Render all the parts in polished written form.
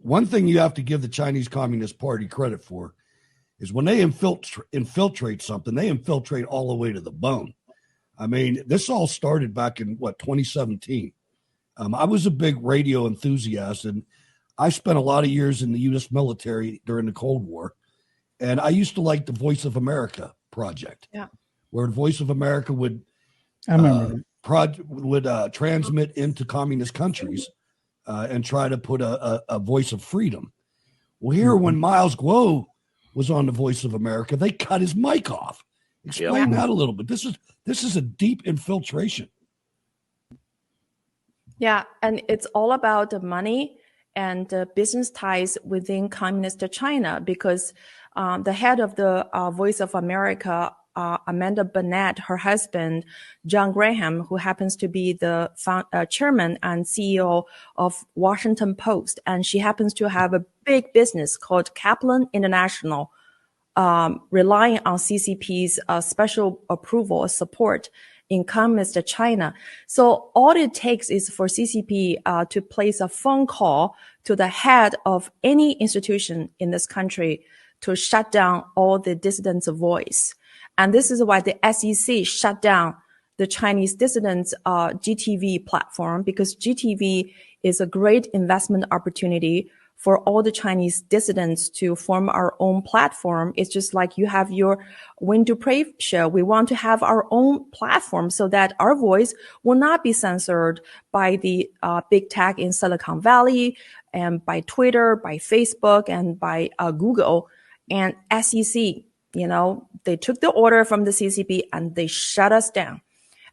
one thing you have to give the Chinese Communist Party credit for is when they infiltrate something, they infiltrate all the way to the bone. I mean, this all started back in, 2017. I was a big radio enthusiast, and I spent a lot of years in the U.S. military during the Cold War. And I used to like the Voice of America project, where the Voice of America would transmit into communist countries and try to put a voice of freedom. Well, here, when Miles Guo was on the Voice of America, they cut his mic off. Explain that a little bit. This is a deep infiltration. Yeah, and it's all about the money and business ties within communist China, because the head of the Voice of America, Amanda Bennett, her husband, John Graham, who happens to be the chairman and CEO of Washington Post, and she happens to have a big business called Kaplan International, relying on CCP's special approval or support in communist China. So all it takes is for CCP to place a phone call to the head of any institution in this country to shut down all the dissidents' voice. And this is why the SEC shut down the Chinese dissidents GTV platform, because GTV is a great investment opportunity for all the Chinese dissidents to form our own platform. It's just like you have your Win to Pray show. We want to have our own platform so that our voice will not be censored by the big tech in Silicon Valley and by Twitter, by Facebook, and by Google. And SEC, they took the order from the CCP and they shut us down.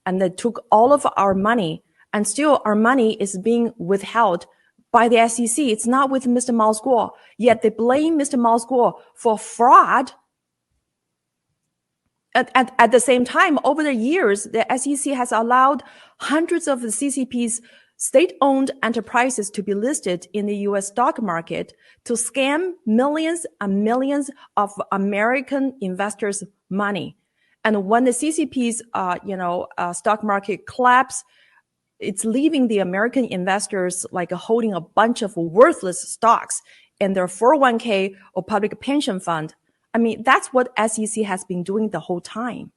And they took all of our money, and still our money is being withheld by the SEC. It's not with Mr. Miles Guo, yet they blame Mr. Miles Guo for fraud. At the same time, over the years, the SEC has allowed hundreds of the CCP's state-owned enterprises to be listed in the U.S. stock market to scam millions and millions of American investors' money. And when the CCP's, stock market collapse, it's leaving the American investors like holding a bunch of worthless stocks in their 401k or public pension fund. I mean, that's what SEC has been doing the whole time.